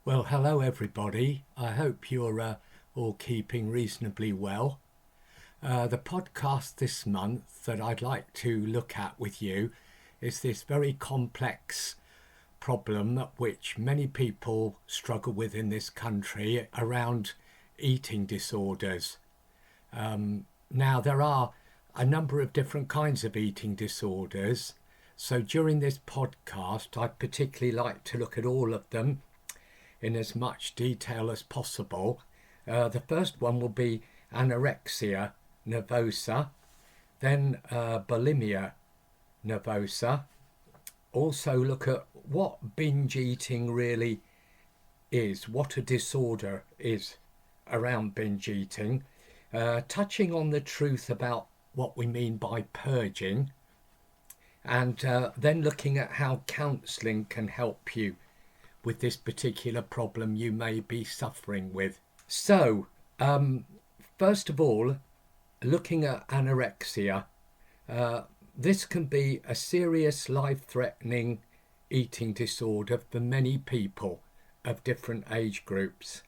Well, hello everybody. I hope you're all keeping reasonably well. The podcast this month that I'd like to look at with you is this very complex problem which many people struggle with in this country around eating disorders. Now, there are a number of different kinds of eating disorders. So during this podcast, I'd particularly like to look at all of them in as much detail as possible. The first one will be anorexia nervosa, then bulimia nervosa. Also look at what binge eating really is, what a disorder is around binge eating, touching on the truth about what we mean by purging, and then looking at how counselling can help you with this particular problem you may be suffering with. So, first of all, looking at anorexia, this can be a serious life-threatening eating disorder for many people of different age groups.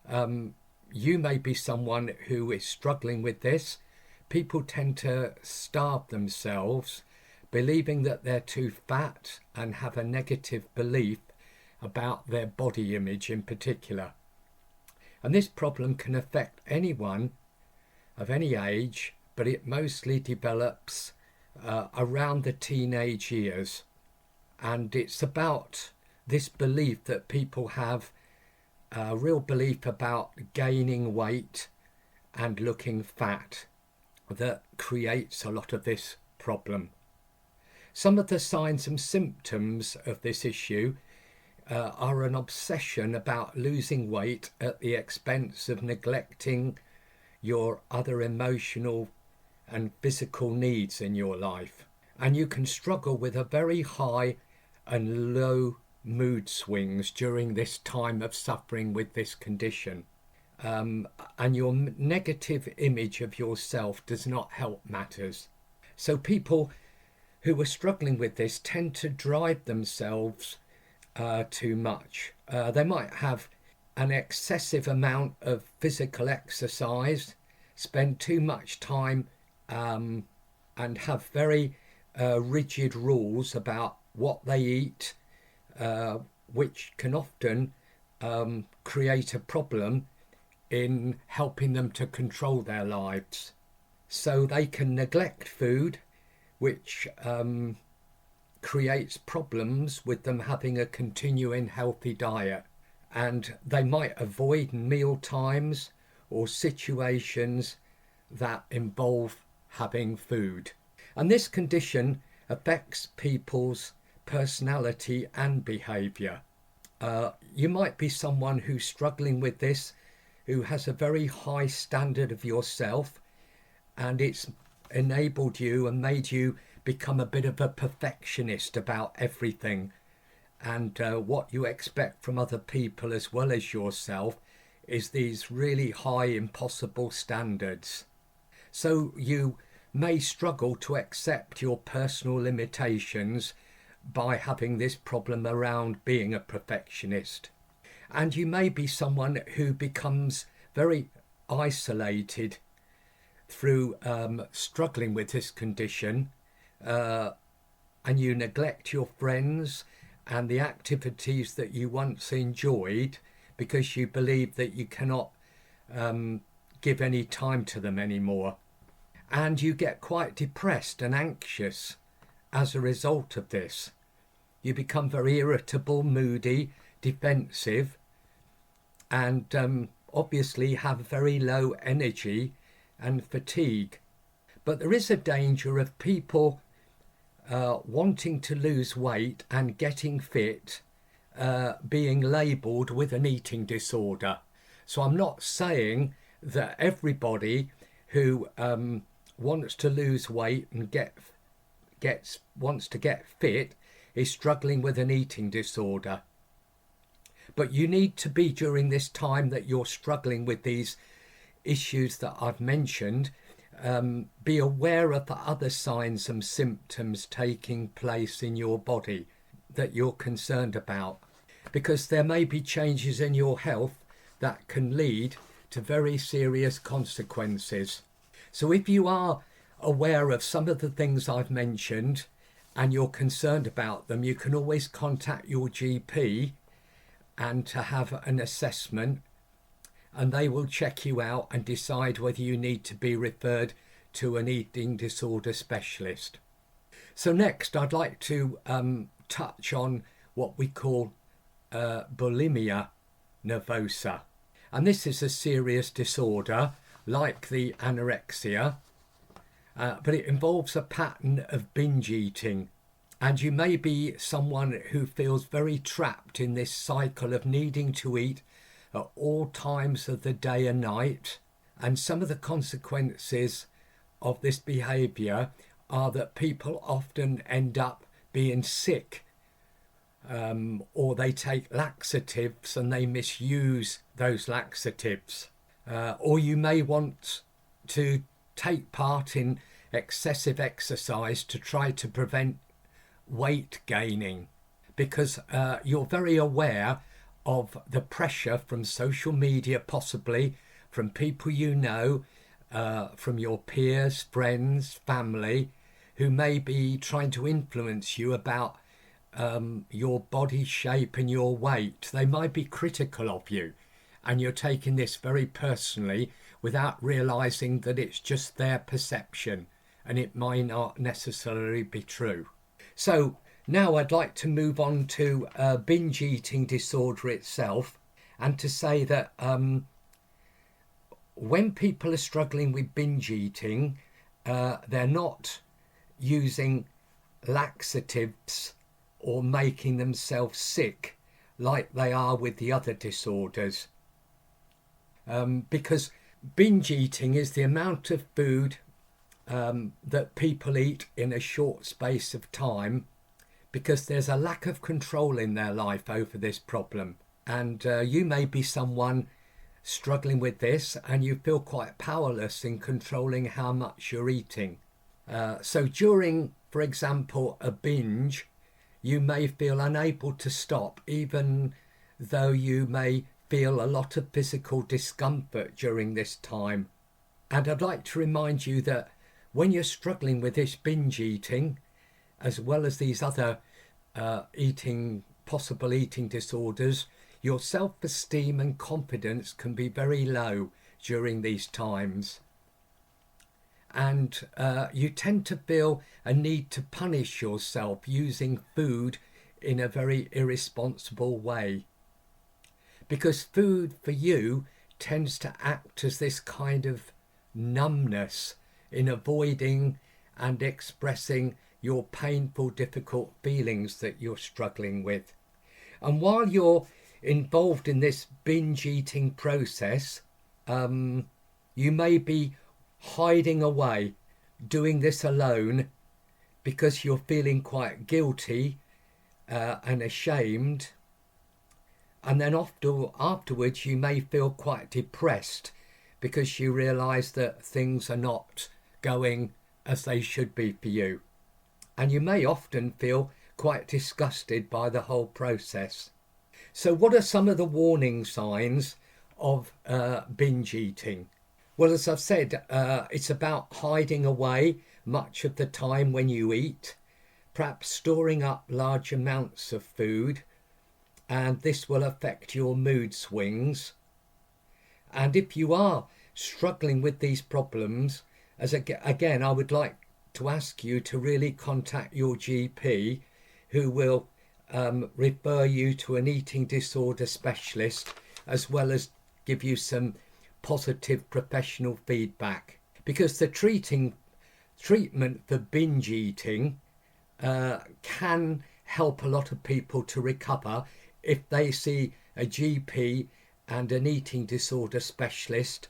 You may be someone who is struggling with this. People tend to starve themselves, believing that they're too fat and have a negative belief about their body image in particular. And this problem can affect anyone of any age, but it mostly develops around the teenage years. And it's about this belief that people have, a real belief about gaining weight and looking fat, that creates a lot of this problem. Some of the signs and symptoms of this issue are an obsession about losing weight at the expense of neglecting your other emotional and physical needs in your life. And you can struggle with a very high and low mood swings during this time of suffering with this condition. And your negative image of yourself does not help matters. So people who are struggling with this tend to drive themselves too much. They might have an excessive amount of physical exercise, spend too much time and have very rigid rules about what they eat, which can often create a problem in helping them to control their lives. So they can neglect food, which creates problems with them having a continuing healthy diet, and they might avoid meal times or situations that involve having food. And this condition affects people's personality and behaviour. You might be someone who's struggling with this, who has a very high standard of yourself, and it's enabled you and made you become a bit of a perfectionist about everything, and what you expect from other people as well as yourself is these really high impossible standards. So you may struggle to accept your personal limitations by having this problem around being a perfectionist. And you may be someone who becomes very isolated through struggling with this condition, and you neglect your friends and the activities that you once enjoyed because you believe that you cannot give any time to them anymore. And you get quite depressed and anxious as a result of this. You become very irritable, moody, defensive, and obviously have very low energy and fatigue. But there is a danger of people wanting to lose weight and getting fit being labelled with an eating disorder. So I'm not saying that everybody who wants to lose weight and wants to get fit is struggling with an eating disorder. But you need to be, during this time that you're struggling with these issues that I've mentioned, be aware of the other signs and symptoms taking place in your body that you're concerned about. because there may be changes in your health that can lead to very serious consequences. So if you are aware of some of the things I've mentioned and you're concerned about them, you can always contact your GP and to have an assessment, and they will check you out and decide whether you need to be referred to an eating disorder specialist. So next I'd like to touch on what we call bulimia nervosa. And this is a serious disorder like the anorexia, but it involves a pattern of binge eating. And you may be someone who feels very trapped in this cycle of needing to eat at all times of the day and night. And some of the consequences of this behaviour are that people often end up being sick, or they take laxatives and they misuse those laxatives. Or you may want to take part in excessive exercise to try to prevent weight gaining, because you're very aware of the pressure from social media, possibly from people you know, from your peers, friends, family, who may be trying to influence you about your body shape and your weight. They might be critical of you, and you're taking this very personally without realizing that it's just their perception and it might not necessarily be true. So now I'd like to move on to binge eating disorder itself, and to say that when people are struggling with binge eating, they're not using laxatives or making themselves sick like they are with the other disorders. Because binge eating is the amount of food that people eat in a short space of time, because there's a lack of control in their life over this problem. And you may be someone struggling with this and you feel quite powerless in controlling how much you're eating. So during, for example, a binge, you may feel unable to stop, even though you may feel a lot of physical discomfort during this time. And I'd like to remind you that when you're struggling with this binge eating, as well as these other possible eating disorders, your self-esteem and confidence can be very low during these times. And you tend to feel a need to punish yourself using food in a very irresponsible way. Because food for you tends to act as this kind of numbness in avoiding and expressing your painful, difficult feelings that you're struggling with. And while you're involved in this binge eating process, you may be hiding away, doing this alone, because you're feeling quite guilty and ashamed. And then afterwards you may feel quite depressed because you realise that things are not going as they should be for you. And you may often feel quite disgusted by the whole process. So what are some of the warning signs of binge eating? Well, as I've said, it's about hiding away much of the time when you eat, perhaps storing up large amounts of food, and this will affect your mood swings. And if you are struggling with these problems, again, I would like to ask you to really contact your GP, who will refer you to an eating disorder specialist, as well as give you some positive professional feedback. Because the treatment for binge eating can help a lot of people to recover if they see a GP and an eating disorder specialist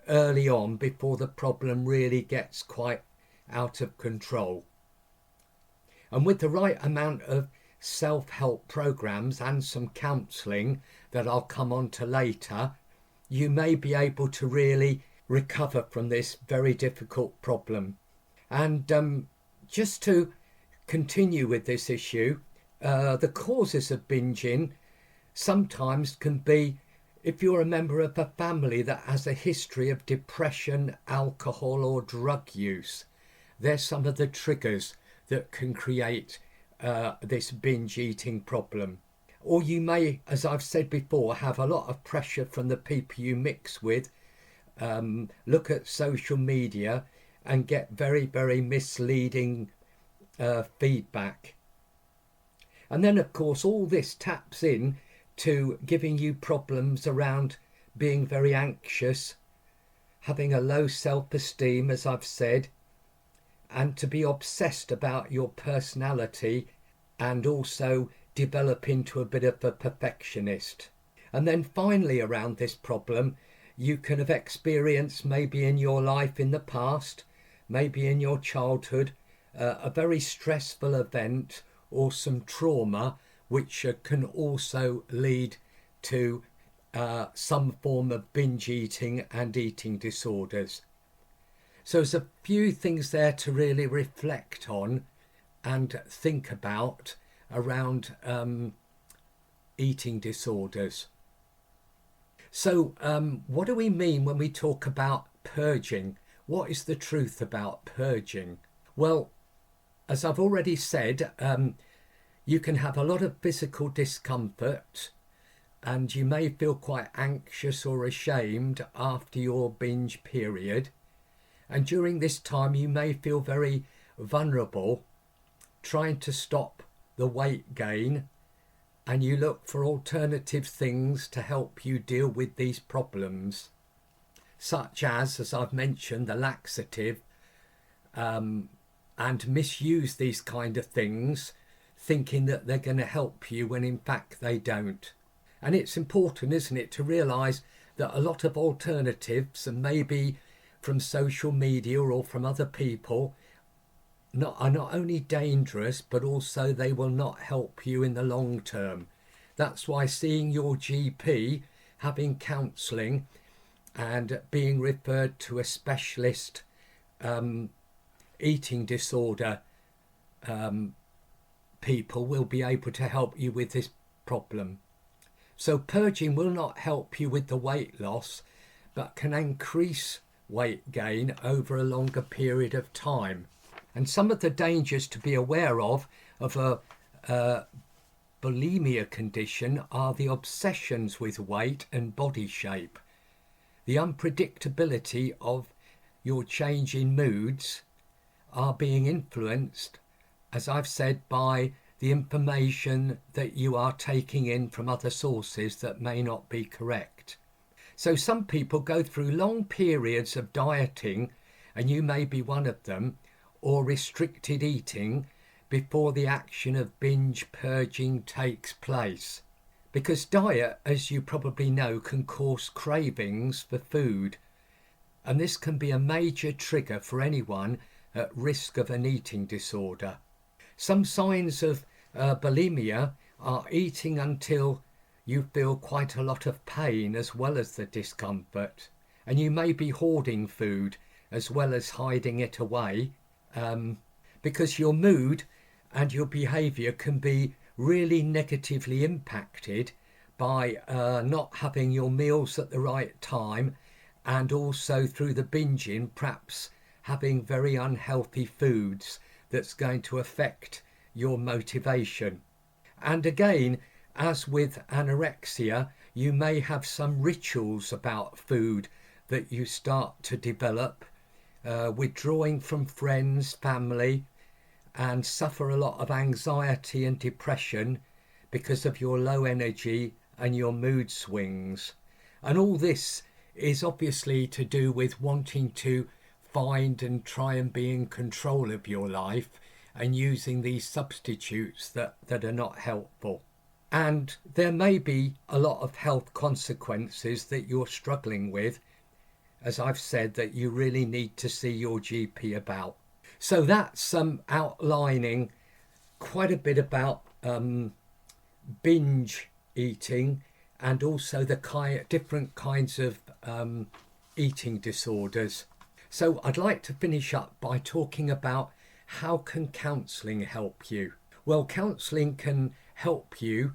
early on, before the problem really gets quite out of control. And with the right amount of self-help programs and some counselling that I'll come on to later, you may be able to really recover from this very difficult problem. And just to continue with this issue, the causes of binging, sometimes can be if you're a member of a family that has a history of depression, alcohol or drug use. There's some of the triggers that can create this binge eating problem. Or you may, as I've said before, have a lot of pressure from the people you mix with, look at social media and get very, very misleading feedback. And then, of course, all this taps in to giving you problems around being very anxious, having a low self-esteem, as I've said, and to be obsessed about your personality and also develop into a bit of a perfectionist. And then finally, around this problem, you can have experienced maybe in your life in the past, maybe in your childhood, a very stressful event or some trauma which can also lead to some form of binge eating and eating disorders. So there's a few things there to really reflect on and think about around eating disorders. So what do we mean when we talk about purging? What is the truth about purging? Well, as I've already said, you can have a lot of physical discomfort and you may feel quite anxious or ashamed after your binge period. And during this time, you may feel very vulnerable, trying to stop the weight gain, and you look for alternative things to help you deal with these problems, such as I've mentioned, the laxative, and misuse these kind of things, thinking that they're going to help you when in fact they don't. And it's important, isn't it, to realise that a lot of alternatives, and maybe from social media or from other people, are not only dangerous, but also they will not help you in the long term. That's why seeing your GP, having counselling and being referred to a specialist eating disorder people will be able to help you with this problem. So purging will not help you with the weight loss, but can increase weight gain over a longer period of time. And some of the dangers to be aware of a bulimia condition are the obsessions with weight and body shape, the unpredictability of your change in moods are being influenced, as I've said, by the information that you are taking in from other sources that may not be correct. So some people go through long periods of dieting, and you may be one of them, or restricted eating before the action of binge purging takes place. Because diet, as you probably know, can cause cravings for food, and this can be a major trigger for anyone at risk of an eating disorder. Some signs of bulimia are eating until you feel quite a lot of pain as well as the discomfort, and you may be hoarding food as well as hiding it away, because your mood and your behaviour can be really negatively impacted by not having your meals at the right time, and also through the binging, perhaps having very unhealthy foods that's going to affect your motivation. And again, as with anorexia, you may have some rituals about food that you start to develop, withdrawing from friends, family, and suffer a lot of anxiety and depression because of your low energy and your mood swings. And all this is obviously to do with wanting to find and try and be in control of your life and using these substitutes that are not helpful. And there may be a lot of health consequences that you're struggling with, as I've said, that you really need to see your GP about. So that's outlining quite a bit about binge eating and also the different kinds of eating disorders. So I'd like to finish up by talking about how can counselling help you? Well, counselling can help you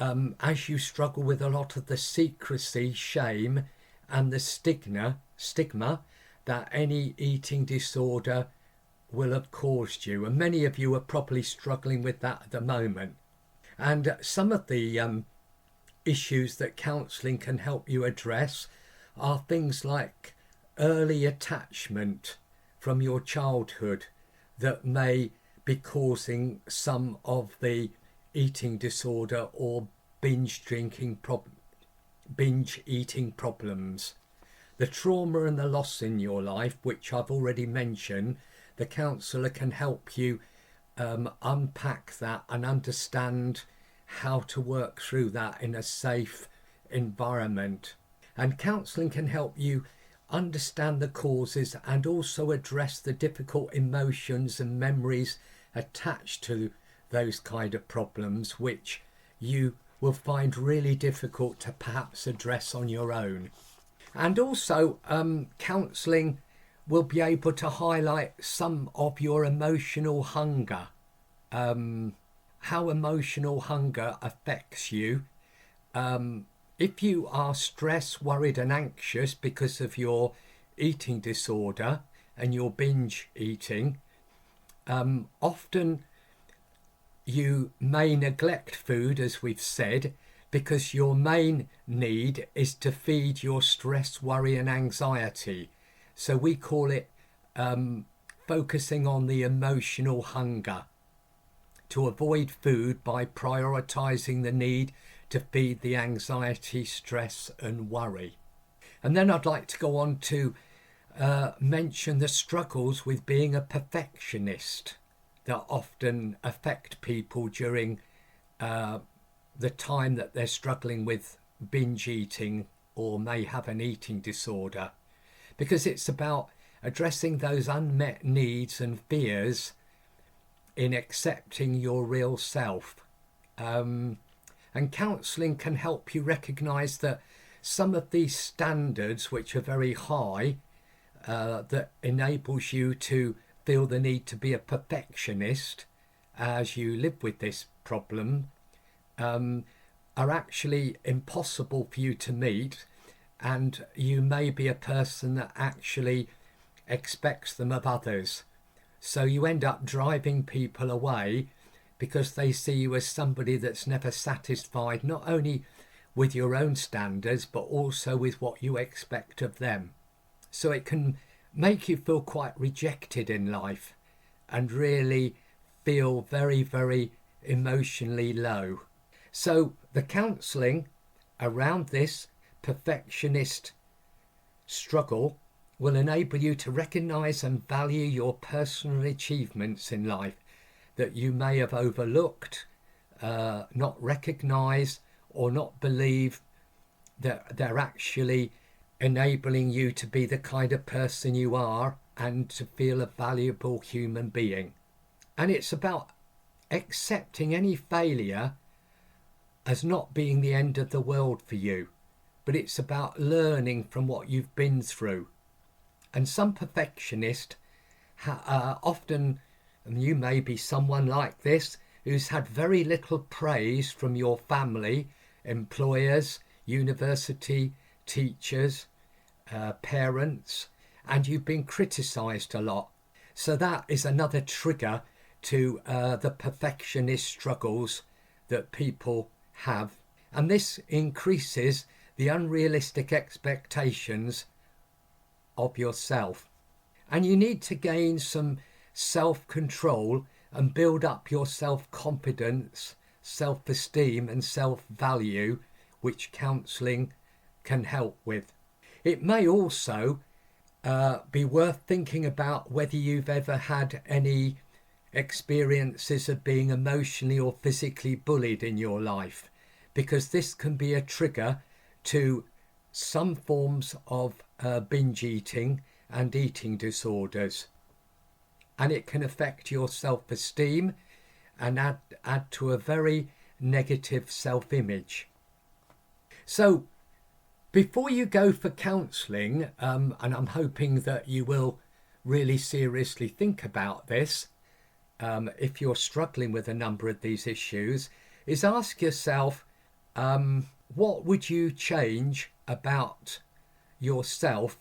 as you struggle with a lot of the secrecy, shame, and the stigma that any eating disorder will have caused you. And many of you are probably struggling with that at the moment. And some of the issues that counselling can help you address are things like early attachment from your childhood that may be causing some of the eating disorder or binge eating problems. The trauma and the loss in your life, which I've already mentioned, the counsellor can help you unpack that and understand how to work through that in a safe environment. And counselling can help you understand the causes and also address the difficult emotions and memories attached to those kind of problems, which you will find really difficult to perhaps address on your own. And also counselling will be able to highlight some of your emotional hunger, how emotional hunger affects you. If you are stressed, worried and anxious because of your eating disorder and your binge eating, often you may neglect food, as we've said, because your main need is to feed your stress, worry and anxiety. So we call it focusing on the emotional hunger, to avoid food by prioritising the need to feed the anxiety, stress and worry. And then I'd like to go on to mention the struggles with being a perfectionist that often affect people during the time that they're struggling with binge eating or may have an eating disorder, because it's about addressing those unmet needs and fears in accepting your real self. And counselling can help you recognise that some of these standards, which are very high, that enables you to feel the need to be a perfectionist as you live with this problem, are actually impossible for you to meet, and you may be a person that actually expects them of others. So you end up driving people away because they see you as somebody that's never satisfied, not only with your own standards, but also with what you expect of them. So it can make you feel quite rejected in life and really feel very, very emotionally low. So the counselling around this perfectionist struggle will enable you to recognise and value your personal achievements in life that you may have overlooked, not recognised, or not believe that they're actually enabling you to be the kind of person you are and to feel a valuable human being. And it's about accepting any failure as not being the end of the world for you, but it's about learning from what you've been through. And some perfectionists often, and you may be someone like this, who's had very little praise from your family, employers, university, teachers, parents, and you've been criticised a lot. So that is another trigger to the perfectionist struggles that people have. And this increases the unrealistic expectations of yourself. And you need to gain some self-control and build up your self-confidence, self-esteem and self-value, which counselling can help with. It may also be worth thinking about whether you've ever had any experiences of being emotionally or physically bullied in your life, because this can be a trigger to some forms of binge eating and eating disorders, and it can affect your self-esteem and add to a very negative self-image. So before you go for counselling, and I'm hoping that you will really seriously think about this, if you're struggling with a number of these issues, is ask yourself, What would you change about yourself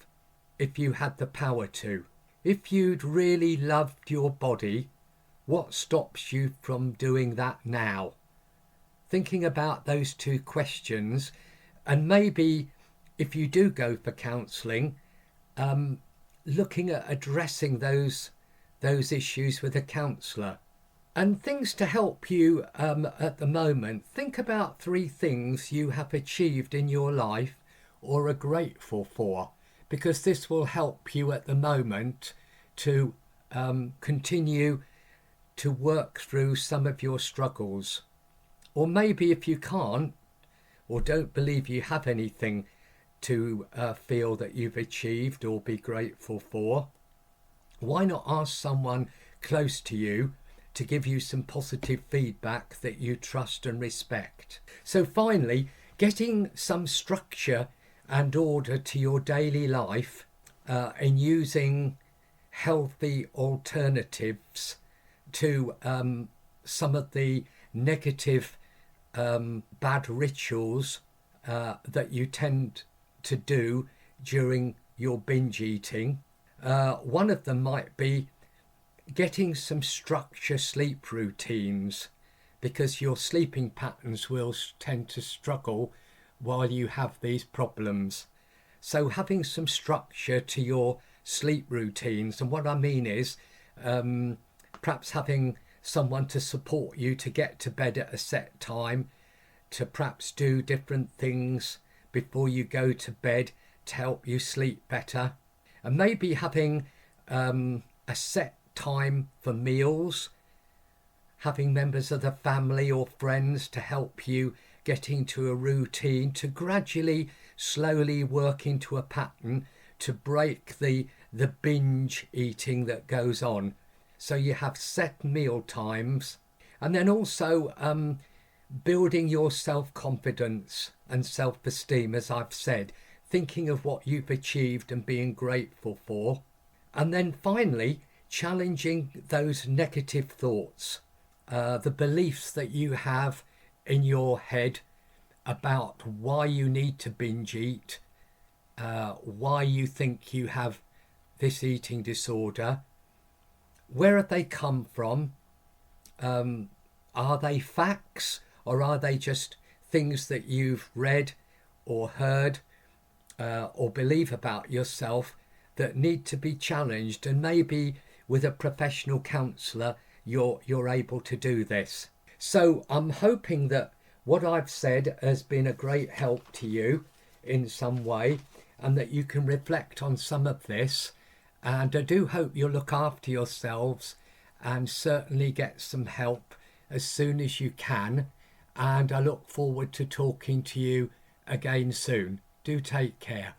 if you had the power to? If you'd really loved your body, what stops you from doing that now? Thinking about those two questions, and maybe if you do go for counselling, looking at addressing those issues with a counsellor. And things to help you at the moment. Think about 3 things you have achieved in your life or are grateful for, because this will help you at the moment to continue to work through some of your struggles. Or maybe if you can't or don't believe you have anything to feel that you've achieved or be grateful for, why not ask someone close to you to give you some positive feedback that you trust and respect? So finally, getting some structure and order to your daily life and using healthy alternatives to some of the negative bad rituals that you tend to do during your binge eating. One of them might be getting some structure sleep routines, because your sleeping patterns will tend to struggle while you have these problems. So having some structure to your sleep routines, and what I mean is perhaps having someone to support you to get to bed at a set time, to perhaps do different things before you go to bed to help you sleep better, and maybe having a set time for meals, having members of the family or friends to help you get into a routine, to gradually, slowly work into a pattern to break the binge eating that goes on. So you have set meal times, and then also building your self-confidence and self-esteem, as I've said, thinking of what you've achieved and being grateful for. And then finally, challenging those negative thoughts, the beliefs that you have in your head about why you need to binge eat, why you think you have this eating disorder. Where have they come from? Are they facts, or are they just things that you've read or heard or believe about yourself that need to be challenged? And maybe with a professional counsellor you're able to do this. So I'm hoping that what I've said has been a great help to you in some way, and that you can reflect on some of this. And I do hope you'll look after yourselves and certainly get some help as soon as you can. And I look forward to talking to you again soon. Do take care.